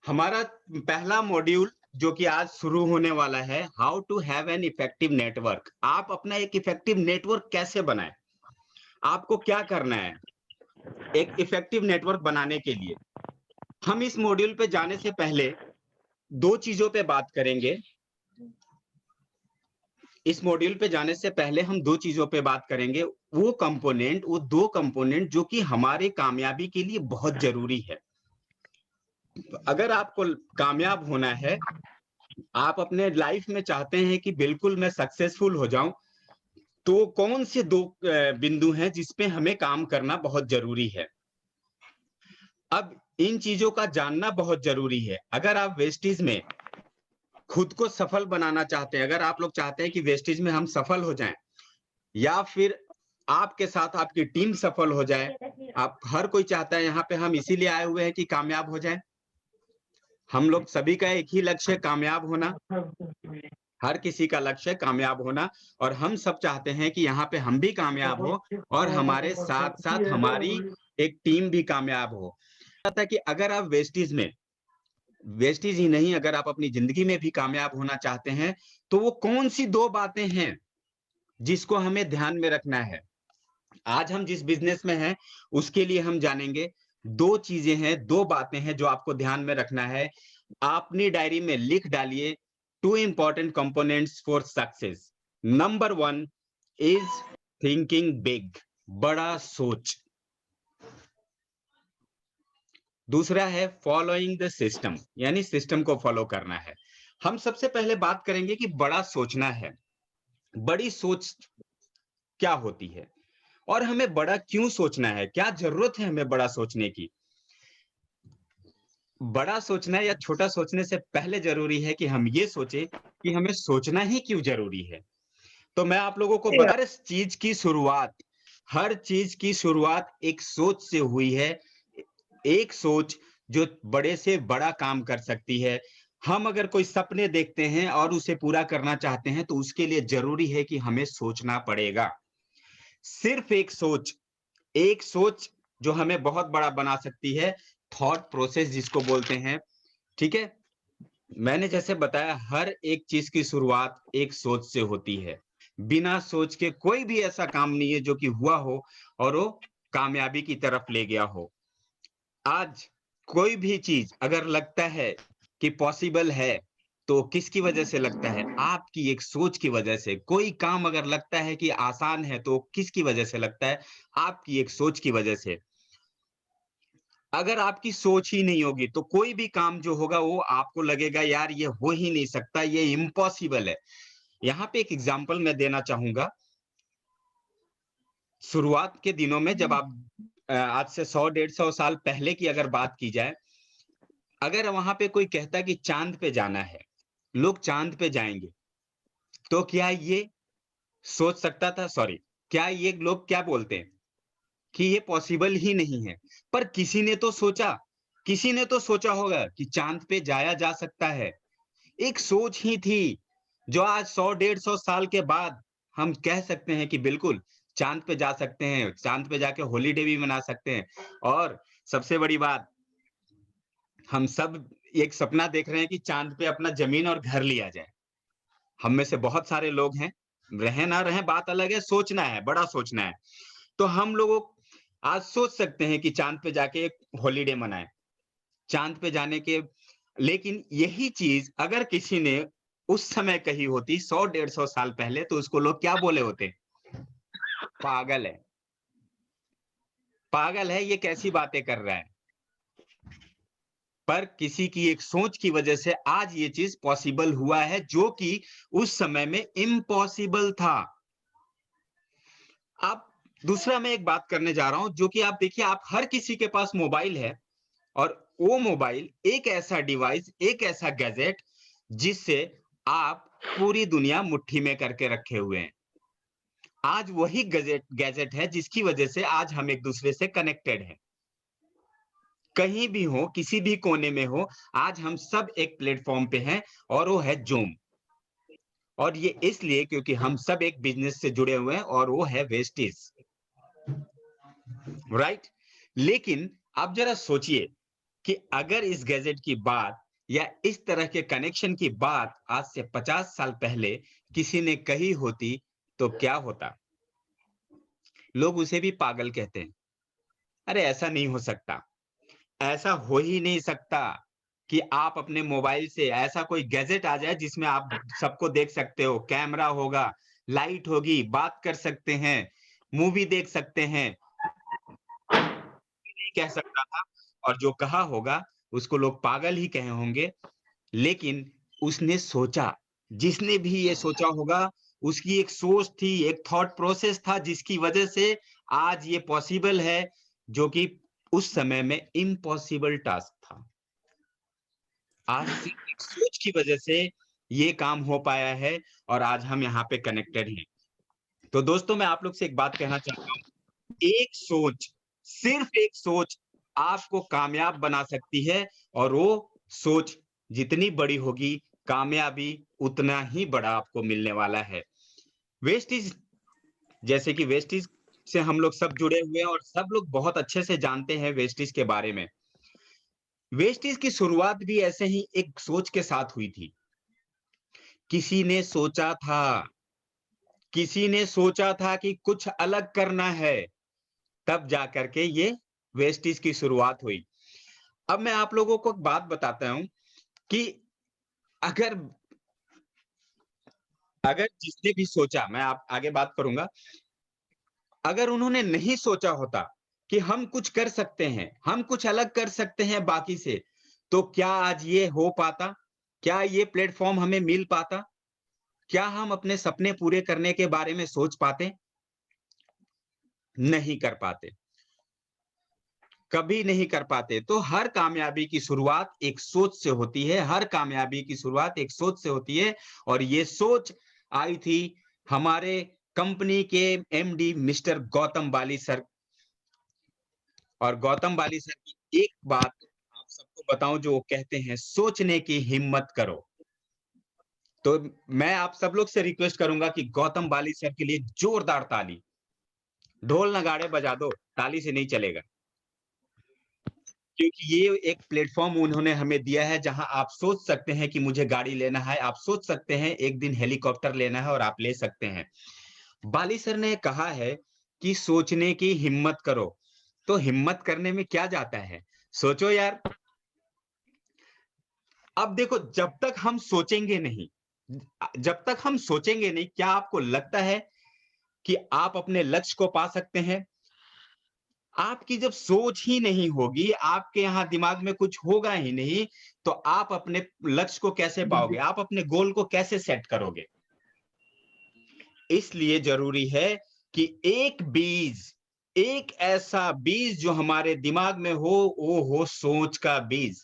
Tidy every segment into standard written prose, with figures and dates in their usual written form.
हमारा पहला मॉड्यूल जो कि आज शुरू होने वाला है, how to have an effective network. आप अपना एक इफेक्टिव नेटवर्क कैसे बनाएं? आपको क्या करना है एक इफेक्टिव नेटवर्क बनाने के लिए? हम इस मॉड्यूल पे जाने से पहले दो चीजों पे बात करेंगे। इस मॉड्यूल पे जाने से पहले हम दो चीजों पे बात करेंगे। वो दो कंपोनेंट जो कि हमारे कामयाबी के लिए बहुत जरूरी है। अगर आपको कामयाब होना है, आप अपने लाइफ में चाहते हैं कि बिल्कुल मैं सक्सेसफुल हो जाऊं, तो कौन से दो बिंदु हैं जिस पे हमें काम करना बहुत जरूरी है? अब इन चीजों का जानना बहुत जरूरी है। अगर आप वेस्टीज में खुद को सफल बनाना चाहते हैं, अगर आप लोग चाहते हैं कि वेस्टीज में हम सफल हो जाएं, या फिर आपके साथ आपकी टीम सफल हो जाए, आप हर कोई चाहता है, यहाँ पे हम इसीलिए आए हुए हैं कि कामयाब हो जाएं। हम लोग सभी का एक ही लक्ष्य है, कामयाब होना। हर किसी का लक्ष्य है कामयाब होना, और हम सब चाहते हैं कि यहाँ पे हम भी कामयाब हो और हमारे साथ साथ हमारी एक टीम भी कामयाब हो। पता है कि अगर आप वेस्टीज ही नहीं, अगर आप अपनी जिंदगी में भी कामयाब होना चाहते हैं, तो वो कौन सी दो बातें हैं जिसको हमें ध्यान में रखना है? आज हम जिस बिजनेस में हैं उसके लिए हम जानेंगे। दो चीजें हैं, दो बातें हैं जो आपको ध्यान में रखना है। अपनी डायरी में लिख डालिए। Two important components for success. Number one is thinking big, बड़ा सोच। दूसरा है फॉलोइंग द सिस्टम, यानी सिस्टम को फॉलो करना है। हम सबसे पहले बात करेंगे कि बड़ा सोचना है। बड़ी सोच क्या होती है और हमें बड़ा क्यों सोचना है? क्या जरूरत है हमें बड़ा सोचने की? बड़ा सोचना या छोटा सोचने से पहले जरूरी है कि हम ये सोचे कि हमें सोचना ही क्यों जरूरी है। तो मैं आप लोगों को हर हर चीज की शुरुआत एक सोच से हुई है। एक सोच जो बड़े से बड़ा काम कर सकती है। हम अगर कोई सपने देखते हैं और उसे पूरा करना चाहते हैं, तो उसके लिए जरूरी है कि हमें सोचना पड़ेगा। सिर्फ एक सोच जो हमें बहुत बड़ा बना सकती है, थॉट प्रोसेस जिसको बोलते हैं। ठीक है, मैंने जैसे बताया, हर एक चीज की शुरुआत एक सोच से होती है। बिना सोच के कोई भी ऐसा काम नहीं है जो कि हुआ हो और वो कामयाबी की तरफ ले गया हो। आज कोई भी चीज अगर लगता है कि पॉसिबल है, तो किसकी वजह से लगता है? आपकी एक सोच की वजह से। कोई काम अगर लगता है कि आसान है, तो किसकी वजह से लगता है? आपकी एक सोच की वजह से। अगर आपकी सोच ही नहीं होगी, तो कोई भी काम जो होगा वो आपको लगेगा यार ये हो ही नहीं सकता, ये इम्पॉसिबल है। यहाँ पे एक एग्जांपल मैं देना चाहूंगा। शुरुआत के दिनों में जब आप आज से 100 150 साल पहले की अगर बात की जाए, अगर वहां पे कोई कहता कि चांद पे जाना है, लोग चांद पे जाएंगे, तो क्या ये सोच सकता था? सॉरी, क्या ये लोग क्या बोलते हैं कि ये पॉसिबल ही नहीं है? पर किसी ने तो सोचा होगा कि चांद पे जाया जा सकता है। एक सोच ही थी जो आज 100 150 साल के बाद हम कह सकते हैं कि बिल्कुल चांद पे जा सकते हैं, चांद पे जाके हॉलीडे भी मना सकते हैं। और सबसे बड़ी बात, हम सब एक सपना देख रहे हैं कि चांद पे अपना जमीन और घर लिया जाए। हम में से बहुत सारे लोग हैं, रहे ना रहे बात अलग है, सोचना है, बड़ा सोचना है। तो हम लोगों आज सोच सकते हैं कि चांद पे जाके एक हॉलीडे मनाएं, चांद पे जाने के। लेकिन यही चीज अगर किसी ने उस समय कही होती 100 150 साल पहले, तो उसको लोग क्या बोले होते? पागल है, पागल है, ये कैसी बातें कर रहा है। पर किसी की एक सोच की वजह से आज ये चीज पॉसिबल हुआ है, जो कि उस समय में इम्पॉसिबल था। आप दूसरा मैं एक बात करने जा रहा हूं, जो कि आप देखिए, आप हर किसी के पास मोबाइल है, और वो मोबाइल एक ऐसा डिवाइस, एक ऐसा गैजेट जिससे आप पूरी दुनिया मुट्ठी में करके रखे हुए हैं। आज वही गैजेट गैजेट है जिसकी वजह से आज हम एक दूसरे से कनेक्टेड हैं। कहीं भी हो, किसी भी कोने में हो, आज हम सब एक प्लेटफॉर्म पे हैं, और वो है जूम। और ये इसलिए क्योंकि हम सब एक बिजनेस से जुड़े हुए हैं, और वो है वेस्टीज। राइट? लेकिन आप जरा सोचिए, कि अगर इस गैजेट की बात या इस तरह के कनेक्शन की बात आज से 50 साल पहले किसी ने कही होती तो क्या होता? लोग उसे भी पागल कहते हैं। अरे ऐसा नहीं हो सकता। ऐसा हो ही नहीं सकता कि आप अपने मोबाइल से ऐसा कोई गैजेट आ जाए जिसमें आप सबको देख सकते हो, कैमरा होगा, लाइट होगी, बात कर सकते हैं, मूवी देख सकते हैं। नहीं कह सकता था और जो कहा होगा उसको लोग पागल ही कहे होंगे, लेकिन उसने सोचा, जिसने भी ये सोचा होगा उसकी एक सोच थी, एक थॉट प्रोसेस था जिसकी वजह से आज ये पॉसिबल है, जो कि उस समय में इम्पॉसिबल टास्क था। आज सिर्फ एक सोच की वजह से ये काम हो पाया है और आज हम यहाँ पे कनेक्टेड हैं। तो दोस्तों मैं आप लोग से एक बात कहना चाहता हूँ, एक सोच, सिर्फ एक सोच आपको कामयाब बना सकती है और वो सोच जितनी बड़ी होगी, कामयाबी उतना ही बड़ा आपको मिलने वाला है। वेस्टेज जैसे कि वेस्टेज से हम लोग सब जुड़े हुए हैं और सब लोग बहुत अच्छे से जानते हैं वेस्टेज के बारे में। वेस्टेज की शुरुआत भी ऐसे ही एक सोच के साथ हुई थी। किसी ने सोचा था किसी ने सोचा था कि कुछ अलग करना है, तब जाकर के ये वेस्टीज की शुरुआत हुई। अब मैं आप लोगों को एक बात बताता हूँ कि अगर अगर जिसने भी सोचा, मैं आप आगे बात करूँगा, अगर उन्होंने नहीं सोचा होता कि हम कुछ कर सकते हैं, हम कुछ अलग कर सकते हैं बाकी से, तो क्या आज ये हो पाता? क्या ये प्लेटफ़ॉर्म हमें मिल पाता? क्या हम अपने सपने पूरे करने के बारे में सोच पाते? नहीं कर पाते। कभी नहीं कर पाते। तो हर कामयाबी की शुरुआत एक सोच से होती है, हर कामयाबी की शुरुआत एक सोच से होती है और ये सोच आई थी हमारे कंपनी के एमडी मिस्टर गौतम बाली सर। और गौतम बाली सर की एक बात आप सबको बताऊं जो वो कहते हैं, सोचने की हिम्मत करो। तो मैं आप सब लोग से रिक्वेस्ट करूंगा कि गौतम बाली सर के लिए जोरदार ताली। ढोल नगाड़े बजा दो, ताली से नहीं चलेगा। क्योंकि ये एक प्लेटफ़ॉर्म उन्होंने हमें दिया है जहाँ आप सोच सकते हैं कि मुझे गाड़ी लेना है, आप सोच सकते हैं एक दिन हेलीकॉप्टर लेना है और आप ले सकते हैं। बाली सर ने कहा है कि सोचने की हिम्मत करो, तो हिम्मत करने में क्या जाता है? सोचो यार। अब देखो जब तक हम सोचेंगे नहीं जब तक हम सोचेंगे नहीं, क्या आपको लगता है कि आप अपने लक्ष्य को पा सकते हैं? आपकी जब सोच ही नहीं होगी, आपके यहाँ दिमाग में कुछ होगा ही नहीं, तो आप अपने लक्ष्य को कैसे पाओगे? आप अपने गोल को कैसे सेट करोगे? इसलिए ज़रूरी है कि एक ऐसा बीज जो हमारे दिमाग में हो, वो हो सोच का बीज।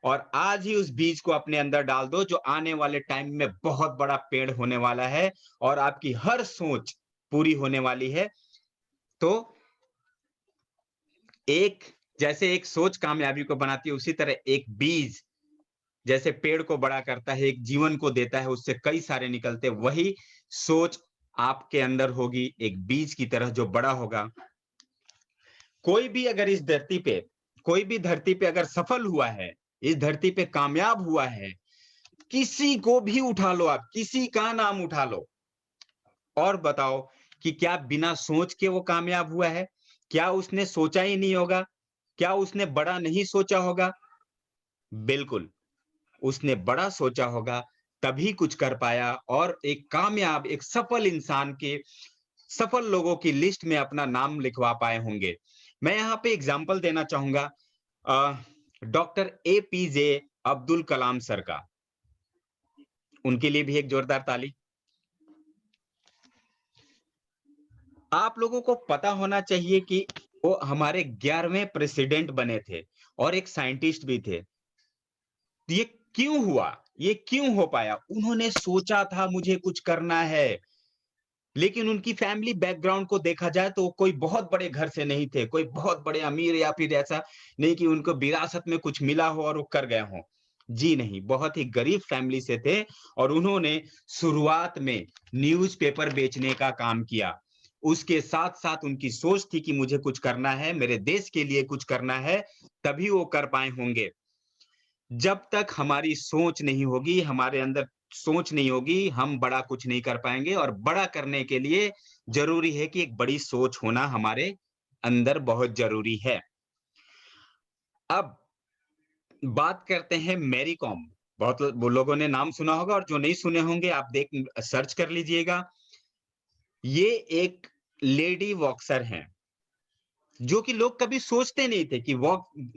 और आज ही उस बीज को अपने अंदर डाल दो, जो आने वाले टाइम में बहुत बड़ा पेड़ होने वाला है और आपकी हर सोच पूरी होने वाली है। तो एक जैसे एक सोच कामयाबी को बनाती है, उसी तरह एक बीज जैसे पेड़ को बड़ा करता है, एक जीवन को देता है, उससे कई सारे निकलते हैं, वही सोच आपके अंदर होगी, एक बीज की तरह जो बड़ा होगा। कोई भी अगर इस धरती पे कोई भी धरती पे अगर सफल हुआ है, इस धरती पे कामयाब हुआ है, किसी को भी उठा लो आप, किसी का नाम उठा लो और बताओ कि क्या बिना सोच के वो कामयाब हुआ है? क्या उसने सोचा ही नहीं होगा? क्या उसने बड़ा नहीं सोचा होगा? बिल्कुल। उसने बड़ा सोचा होगा, तभी कुछ कर पाया और एक कामयाब, एक सफल इंसान के सफल लोगों की लिस्ट में अपना नाम लिखवा पाए होंगे। मैं यहाँ पे एग्ज़ाम्पल देना चाहूँगा doctor APJ Abdul Kalam sir का। उनके लिए भी एक जोरदार ताली। आप लोगों को पता होना चाहिए कि वो हमारे 11वें प्रेसिडेंट बने थे और एक साइंटिस्ट भी थे। ये क्यों हुआ? ये क्यों हो पाया? उन्होंने सोचा था मुझे कुछ करना है, लेकिन उनकी फैमिली बैकग्राउंड को देखा जाए तो वो कोई बहुत बड़े घर से नहीं थे, कोई बहुत बड़े अमीर या फिर ऐसा नहीं कि उनको विरासत में कुछ मिला हो और वो कर गए हों। जी नहीं, बहुत ही गरीब फैमिली से थे और उन्होंने शुरुआत में न्यूज़पेपर बेचने का काम किया। उसके साथ-साथ उनकी सोच थी कि मुझे कुछ करना है, मेरे देश के लिए कुछ करना है, तभी वो कर पाए होंगे। जब तक हमारी सोच नहीं होगी, हमारे अंदर सोच नहीं होगी, हम बड़ा कुछ नहीं कर पाएँगे और बड़ा करने के लिए ज़रूरी है कि एक बड़ी सोच होना हमारे अंदर बहुत ज़रूरी है। अब बात करते हैं मैरी कॉम। बहुत वो लोगों ने नाम सुना होगा और जो नहीं सुने होंगे आप सर्च कर लीजिएगा। ये एक लेडी बॉक्सर हैं, जो कि लोग कभी सोचते नहीं थे कि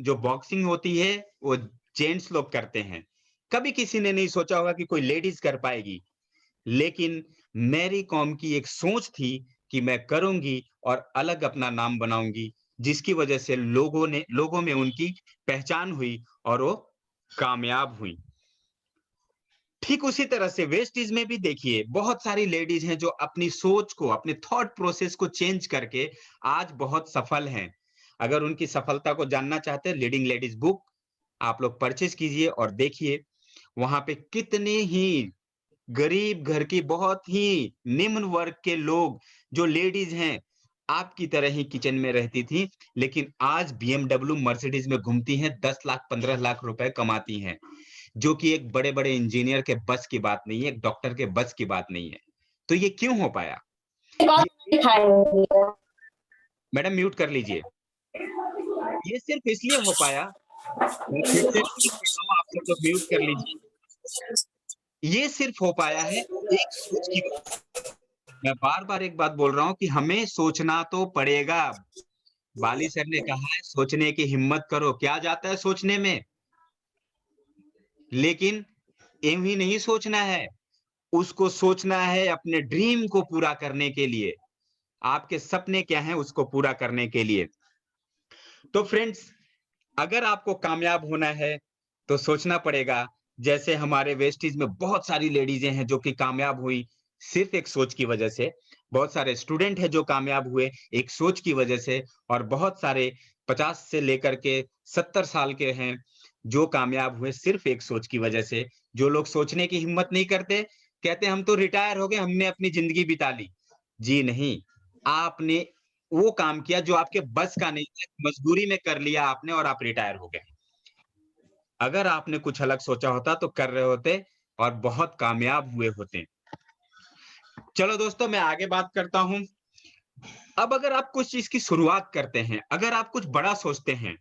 जो बॉक्सिंग होती है, वो जेंट्स लोग करते हैं। कभी किसी ने नहीं सोचा होगा कि कोई लेडीज़ कर पाएगी। लेकिन मैरी कॉम की एक सोच थी कि मैं करूँगी और अलग अपना नाम बनाऊँगी, जिसकी वजह से लोगों में उनकी पहचान हुई और वो कामयाब हुई। ठीक उसी तरह से वेस्टीज में भी देखिए बहुत सारी लेडीज हैं जो अपनी सोच को, अपने थॉट प्रोसेस को चेंज करके आज बहुत सफल हैं। अगर उनकी सफलता को जानना चाहते हैं, लीडिंग लेडीज बुक आप लोग परचेज कीजिए और देखिए वहां पे कितने ही गरीब घर की, बहुत ही निम्न वर्ग के लोग, जो लेडीज हैं, आपकी तरह ही किचन में रहती थी, लेकिन आज बीएमडब्ल्यू, मर्सिडीज में घूमती हैं, 10 लाख 15 लाख रुपए कमाती हैं। जो कि एक बड़े-बड़े इंजीनियर के बस की बात नहीं है, एक डॉक्टर के बस की बात नहीं है। तो ये क्यों हो पाया? ये नहीं खाएंगे। मैडम म्यूट कर लीजिए। ये सिर्फ इसलिए हो पाया, मैं फिर से रिपीट कर रहा हूँ, आप सब लोग म्यूट कर लीजिए। ये सिर्फ हो पाया है एक सोच की वजह से। मैं बार-बार एक बात बोल रहा हूँ कि हमें सोचना तो पड़ेगा। बाली सर ने कहा है सोचने की हिम्मत करो, क्या जाता है सोचने में? लेकिन यूँ ही नहीं सोचना है, उसको सोचना है अपने ड्रीम को पूरा करने के लिए। आपके सपने क्या हैं उसको पूरा करने के लिए। तो फ्रेंड्स, अगर आपको कामयाब होना है तो सोचना पड़ेगा। जैसे हमारे वेस्टीज में बहुत सारी लेडीजें हैं जो कि कामयाब हुई सिर्फ एक सोच की वजह से। बहुत सारे स्टूडेंट हैं जो कामयाब हुए एक सोच की वजह से और बहुत सारे 50 से लेकर के 70 साल के हैं जो कामयाब हुए सिर्फ एक सोच की वजह से। जो लोग सोचने की हिम्मत नहीं करते, कहते हम तो रिटायर हो गए, हमने अपनी जिंदगी बिता ली। जी नहीं, आपने वो काम किया जो आपके बस का नहीं था, मजबूरी में कर लिया आपने और आप रिटायर हो गए। अगर आपने कुछ अलग सोचा होता तो कर रहे होते और बहुत कामयाब हुए होते। चलो दोस्तों मैं आगे बात करता हूँ। अब अगर आप कुछ चीज़ की शुरुआत करते हैं, अगर आप कुछ बड़ा सोचते हैं,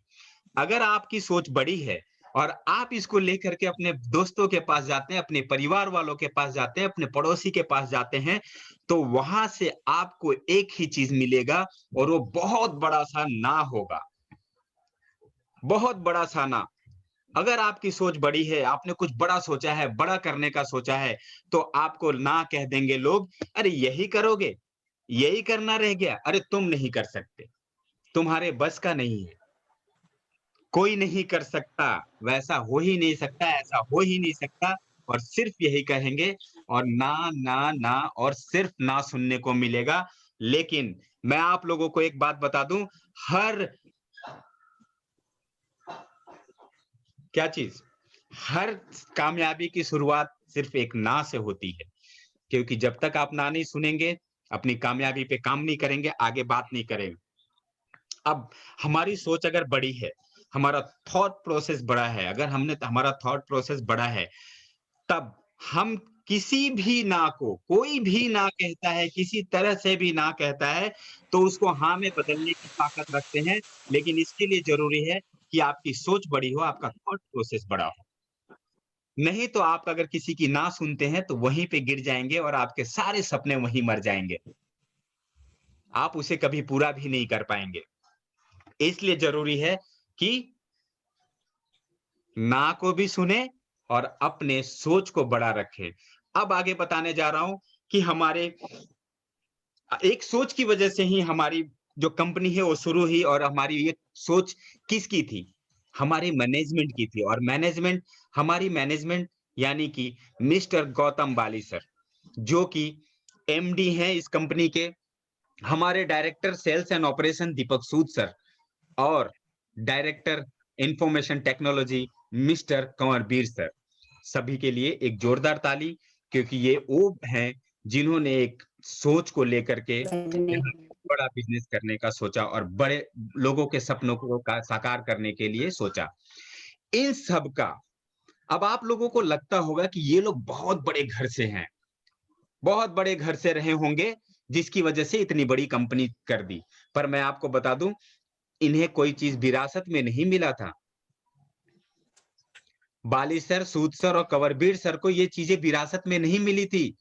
अगर आपकी सोच बड़ी है और आप इसको लेकर के अपने दोस्तों के पास जाते हैं, अपने परिवार वालों के पास जाते हैं, अपने पड़ोसी के पास जाते हैं, तो वहां से आपको एक ही चीज मिलेगा और वो बहुत बड़ा-सा ना होगा। बहुत बड़ा-सा ना। अगर आपकी सोच बड़ी है, आपने कुछ बड़ा सोचा है, बड़ा करने का सोचा है, तो आपको ना कह देंगे लोग, "अरे यही करोगे? यही करना रह गया? अरे तुम नहीं कर सकते, तुम्हारे बस का नहीं है, कोई नहीं कर सकता, वैसा हो ही नहीं सकता, ऐसा हो ही नहीं सकता" और सिर्फ यही कहेंगे और ना, ना, ना और सिर्फ ना सुनने को मिलेगा। लेकिन मैं आप लोगों को एक बात बता दूँ, हर क्या चीज़? हर कामयाबी की शुरुआत सिर्फ एक ना से होती है, क्योंकि जब तक आप ना नहीं सुनेंगे, अपनी कामयाबी पे काम नहीं करेंगे, आगे बात नहीं करेंगे। अब हमारी सोच अगर बड़ी है, हमारा थॉट प्रोसेस बड़ा है, अगर हमने हमारा थॉट प्रोसेस बड़ा है, तब हम किसी भी ना को, कोई भी ना कहता है, किसी तरह से भी ना कहता है, तो उसको हाँ में बदलने की ताकत रखते हैं। लेकिन इसके लिए ज़रूरी है कि आपकी सोच बड़ी हो, आपका थॉट प्रोसेस बड़ा हो। नहीं तो आप अगर किसी की ना सुनते हैं, तो वहीं पे गिर जाएँगे और आपके सारे सपने वहीं मर जाएँगे। आप उसे कभी पूरा भी नहीं कर पाएँगे। इसलिए ज़रूरी है कि ना को भी सुने और अपने सोच को बड़ा रखें। अब आगे बताने जा रहा हूँ कि हमारे एक सोच की वजह से ही हमारी जो कंपनी है वो शुरू हुई और हमारी ये सोच किसकी थी? हमारी मैनेजमेंट की थी और हमारी मैनेजमेंट यानी कि मिस्टर गौतम बाली सर, जो कि एमडी हैं इस कंपनी के, हमारे director sales and operation Deepak Sood sir और director information technology mister Kanwarveer sir. सभी के लिए एक जोरदार ताली, क्योंकि ये वो हैं जिन्होंने एक सोच को लेकर के यहाँ बड़ा बिज़नेस करने का सोचा और बड़े लोगों के सपनों को का साकार करने के लिए सोचा। इन सब का अब आप लोगों को लगता होगा कि ये लोग बहुत बड़े घर से हैं, बहुत बड़े घर से रहे होंगे, जिसकी वजह से इतनी बड़ी कंपनी कर दी। पर मैं आपको बता दूँ, इन्हें कोई चीज़ विरासत में नहीं मिला था। बाली सर, सूद सर और कंवरवीर सर को ये चीज़ें विरासत में नहीं मिली थी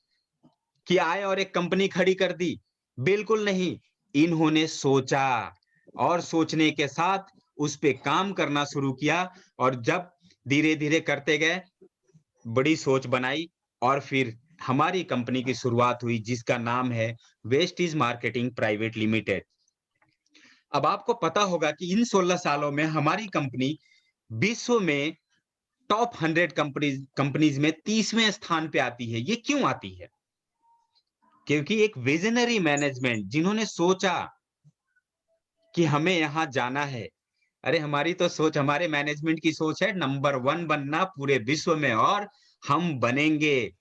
कि आए और एक कंपनी खड़ी कर दी। बिल्कुल नहीं, इन्होंने सोचा और सोचने के साथ उस पे काम करना शुरू किया और जब धीरे-धीरे करते गए, बड़ी सोच बनाई और फिर हमारी कंपनी की शुरुआत हुई जिसका नाम है वेस्टीज मार्केटिंग प्राइवेट लिमिटेड। अब आपको पता होगा कि इन 16 सालों में हमारी कंपनी विश्व में टॉप 100 कंपनीज़ कंपनीज़ में 30वें स्थान पे आती है। ये क्यों आती है? क्योंकि एक विज़नरी मैनेजमेंट जिन्होंने सोचा कि हमें यहाँ जाना है। अरे हमारी तो सोच हमारे मैनेजमेंट की सोच है नंबर 1 बनना पूरे विश्व में और हम बनेंगे।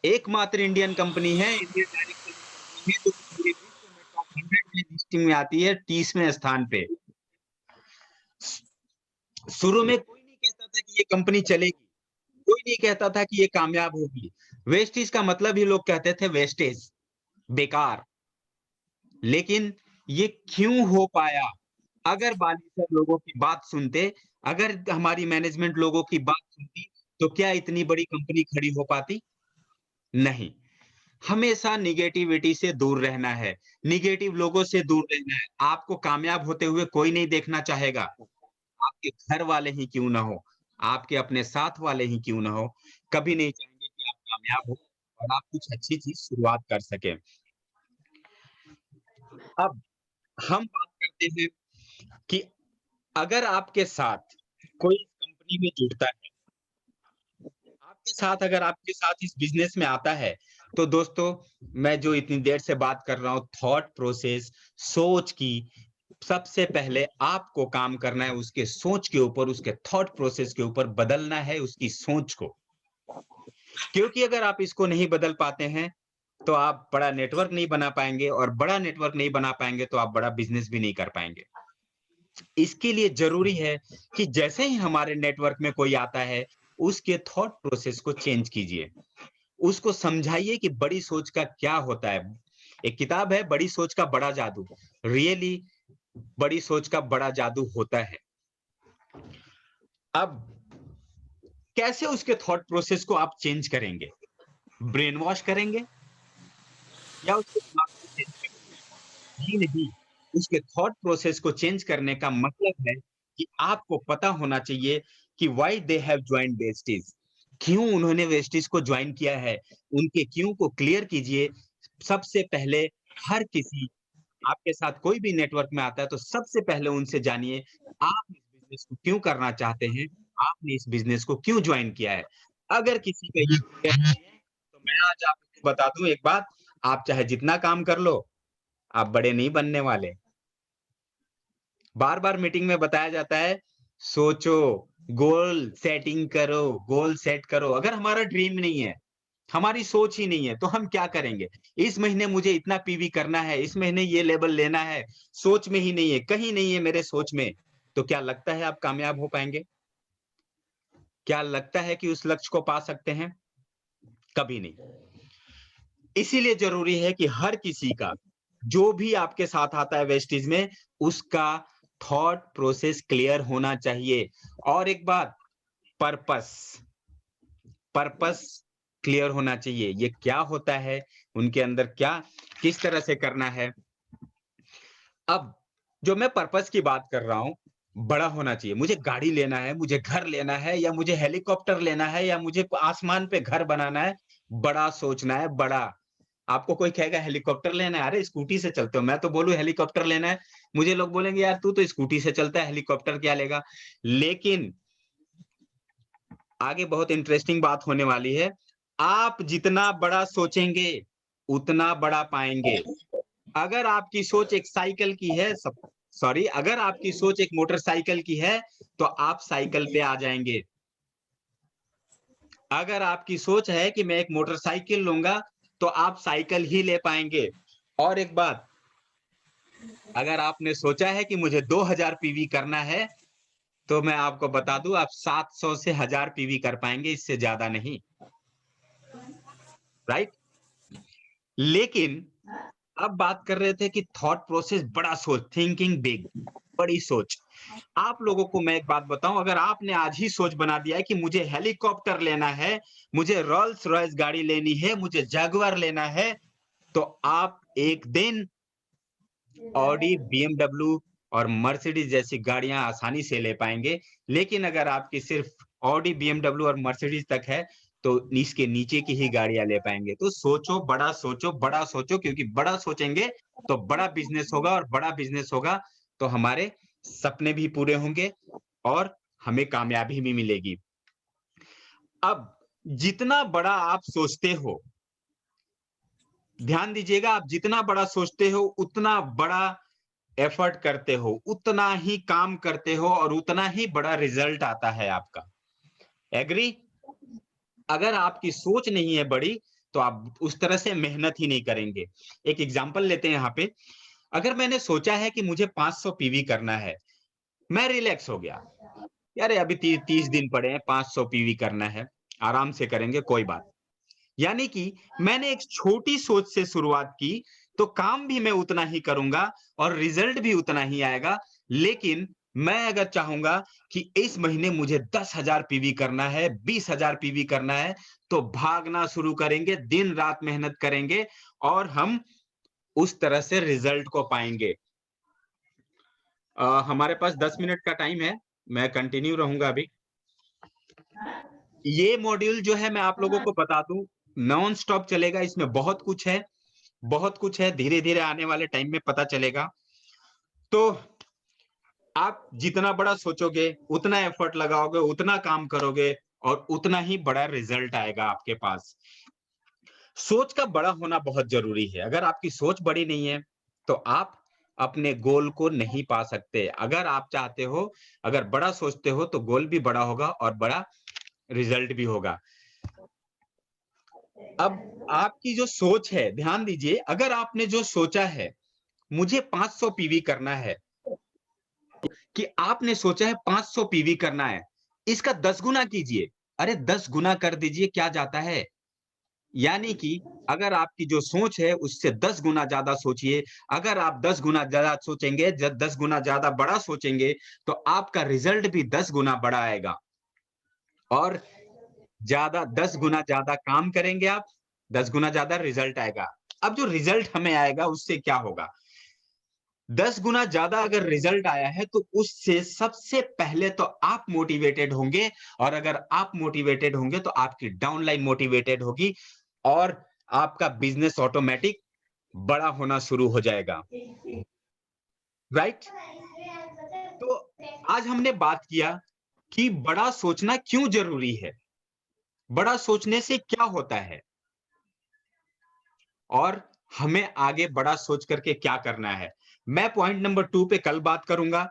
एकमात्र इंडियन कंपनी है, इंडियन डायरेक्ट सेलिंग कंपनी है जो कि पूरे विश्व में टॉप 100 में लिस्टिंग में आती है 30वें स्थान पे। शुरू में कोई नहीं कहता था कि ये कंपनी चलेगी, कोई नहीं कहता था कि ये कामयाब होगी। वेस्टीज का मतलब ही लोग कहते थे वेस्टेज, बेकार। लेकिन ये क्यों हो पाया? अगर बाली सर लोगों की बात सुनते, अगर हमारी मैनेजमेंट लोगों की बात सुनती, तो क्या इतनी बड़ी कंपनी खड़ी हो पाती? नहीं। हमेशा नेगेटिविटी से दूर रहना है, नेगेटिव लोगों से दूर रहना है। आपको कामयाब होते हुए कोई नहीं देखना चाहेगा। आपके घर वाले ही क्यों ना हो, आपके अपने साथ वाले ही क्यों ना हो, कभी नहीं चाहेंगे कि आप कामयाब हो और आप कुछ अच्छी चीज़ शुरुआत कर सकें। अब हम बात करते हैं कि अगर आपके साथ कोई इस कंपनी में जुड़ता है, आपके साथ अगर आपके साथ इस बिज़नेस में आता है, तो दोस्तों मैं जो इतनी देर से बात कर रहा हूँ थॉट प्रोसेस, सोच की, सबसे पहले आपको काम करना है उसके सोच के ऊपर, उसके थॉट प्रोसेस के ऊपर बदलना है उसकी सोच को। क्योंकि अगर आप इसको नहीं बदल पाते हैं, तो आप बड़ा नेटवर्क नहीं बना पाएँगे और बड़ा नेटवर्क नहीं बना पाएँगे, तो आप बड़ा बिज़नेस भी नहीं कर पाएँगे। इसके लिए ज़रूरी है कि जैसे ही हमारे नेटवर्क में कोई आता है, उसके थॉट प्रोसेस को चेंज कीजिए। उसको समझाइए कि बड़ी सोच का क्या होता है। एक किताब है बड़ी सोच का बड़ा जादू। रियली बड़ी सोच का बड़ा जादू होता है। अब कैसे उसके थॉट प्रोसेस को आप चेंज करेंगे? ब्रेन वॉश करेंगे या उसके दिमाग को चेंज करेंगे? जी नहीं, उसके थॉट प्रोसेस को चेंज करने का मतलब है कि आपको पता होना चाहिए कि why they have joined Vestige. क्यों उन्होंने वेस्टीज को जॉइन किया है? उनके क्यों को क्लियर कीजिए। सबसे पहले हर किसी आपके साथ कोई भी नेटवर्क में आता है, तो सबसे पहले उनसे जानिए, आप इस बिज़नेस को क्यों करना चाहते हैं? आपने इस बिज़नेस को क्यों जॉइन किया है? अगर किसी का ये क्लियर नहीं है, तो मैं आज आपको बता दूँ एक बात, आप चाहे जितना काम कर लो, आप बड़े नहीं बनने वाले। बार-बार मीटिंग में बताया जाता है, सोचो, गोल सेटिंग करो, गोल सेट करो। अगर हमारा ड्रीम नहीं है, हमारी सोच ही नहीं है, तो हम क्या करेंगे? इस महीने मुझे इतना पीवी करना है, इस महीने ये लेवल लेना है, सोच में ही नहीं है, कहीं नहीं है मेरे सोच में, तो क्या लगता है आप कामयाब हो पाएँगे? क्या लगता है कि उस लक्ष्य को पा सकते हैं? कभी नहीं। इसीलिए ज़रूरी है कि हर किसी का, जो भी आपके साथ आता है वेस्टीज में, उसका थॉट प्रोसेस क्लियर होना चाहिए। और एक बात, पर्पस, पर्पस क्लियर होना चाहिए। ये क्या होता है? उनके अंदर क्या किस तरह से करना है? अब जो मैं पर्पस की बात कर रहा हूँ, बड़ा होना चाहिए। मुझे गाड़ी लेना है, मुझे घर लेना है या मुझे हेलीकॉप्टर लेना है या मुझे आसमान पे घर बनाना है, बड़ा सोचना है, बड़ा। आपको कोई कहेगा हेलीकॉप्टर लेना है, अरे स्कूटी से चलते हो। मैं तो बोलूँ हेलीकॉप्टर लेना है, मुझे लोग बोलेंगे यार तू तो स्कूटी से चलता है, हेलीकॉप्टर क्या लेगा? लेकिन आगे बहुत इंटरेस्टिंग बात होने वाली है। आप जितना बड़ा सोचेंगे, उतना बड़ा पाएँगे। अगर आपकी सोच एक साइकिल की है सॉरी अगर आपकी सोच एक मोटरसाइकिल की है, तो आप साइकिल पे आ जाएँगे। अगर आपकी सोच है कि मैं एक मोटरसाइकिल लूँगा, तो आप साइकिल ही ले पाएंगे। और एक बात, अगर आपने सोचा है कि मुझे 2000 पीवी करना है, तो मैं आपको बता दूं आप 700 से 1000 पीवी कर पाएंगे, इससे ज्यादा नहीं। राइट? लेकिन अब बात कर रहे थे कि थॉट प्रोसेस, बड़ा सोच, थिंकिंग बिग, बड़ी सोच। आप लोगों को मैं एक बात बताऊं, अगर आपने आज ही सोच बना दिया है कि मुझे हेलीकॉप्टर लेना है, मुझे रोल्स रॉयस गाड़ी लेनी है, मुझे जगुआर लेना है, तो आप एक दिन ऑडी, बीएमडब्ल्यू और मर्सिडीज जैसी गाड़ियां आसानी से ले पाएंगे। लेकिन अगर आपकी सिर्फ ऑडी, बीएमडब्ल्यू और मर्सिडीज तक है, तो इसके नीचे की ही गाड़ियां ले पाएंगे। तो सोचो, बड़ा सोचो, बड़ा सोचो, क्योंकि बड़ा सोचेंगे तो बड़ा बिजनेस होगा, और बड़ा बिजनेस होगा तो हमारे सपने भी पूरे होंगे और हमें कामयाबी भी मिलेगी। अब जितना बड़ा आप सोचते हो, ध्यान दीजिएगा, आप जितना बड़ा सोचते हो उतना बड़ा एफर्ट करते हो, उतना ही काम करते हो और उतना ही बड़ा रिजल्ट आता है आपका। एग्री? अगर आपकी सोच नहीं है बड़ी, तो आप उस तरह से मेहनत ही नहीं करेंगे। एक एग्जांपल लेते हैं यहाँ पे। अगर मैंने सोचा है कि मुझे 500 पीवी करना है, मैं रिलैक्स हो गया, यार अभी 30 दिन पड़े हैं, 500 पीवी करना है, आराम से करेंगे, कोई बात। यानी कि मैंने एक छोटी सोच से शुरुआत की, तो काम भी मैं उतना ही करूंगा और रिजल्ट भी उतना ही आएगा। लेकिन मैं अगर चाहूंगा कि इस महीने मुझे 10,000 पीवी करना है, 20,000 पीवी करना है, तो भागना शुरू करेंगे, दिन रात मेहनत करेंगे और हम उस तरह से रिजल्ट को पाएंगे। हमारे पास 10 मिनट का टाइम है, मैं कंटिन्यू रहूंगा अभी। ये मॉड्यूल जो है मैं आप लोगों को बता दूं, नॉन स्टॉप चलेगा, इसमें बहुत कुछ है, बहुत कुछ है, धीरे-धीरे आने वाले टाइम में पता चलेगा। तो आप जितना बड़ा सोचोगे, उतना एफर्ट लगाओगे, उतना काम करोगे और उतना ही बड़ा रिजल्ट आएगा आपके पास। सोच का बड़ा होना बहुत जरूरी है। अगर आपकी सोच बड़ी नहीं है, तो आप अपने गोल को नहीं पा सकते। अगर आप चाहते हो, अगर बड़ा सोचते हो, तो गोल भी बड़ा होगा और बड़ा रिजल्ट भी होगा। अब आपकी जो सोच है, ध्यान दीजिए, अगर आपने जो सोचा है, मुझे 500 पीवी करना है, कि आपने सोचा है 500 पीवी करना है, इसका 10 गुना कीजिए। अरे 10 गुना कर दीजिए, क्या जाता है? यानी कि अगर आपकी जो सोच है उससे 10 गुना ज्यादा सोचिए। अगर आप 10 गुना ज्यादा सोचेंगे, जब 10 गुना ज्यादा बड़ा सोचेंगे, तो आपका रिजल्ट भी 10 गुना बड़ा आएगा। और ज्यादा 10 गुना ज्यादा काम करेंगे आप, 10 गुना ज्यादा रिजल्ट आएगा। अब जो रिजल्ट हमें आएगा उससे क्या होगा? 10 गुना ज्यादा अगर रिजल्ट आया है, तो उससे सबसे पहले तो आप मोटिवेटेड होंगे, और अगर आप मोटिवेटेड होंगे तो आपकी डाउनलाइन मोटिवेटेड होगी और आपका बिजनेस ऑटोमेटिक बड़ा होना शुरू हो जाएगा। राइट? तो आज हमने बात किया कि बड़ा सोचना क्यों जरूरी है, बड़ा सोचने से क्या होता है, और हमें आगे बड़ा सोच करके क्या करना है। मैं पॉइंट नंबर 2 पे कल बात करूंगा।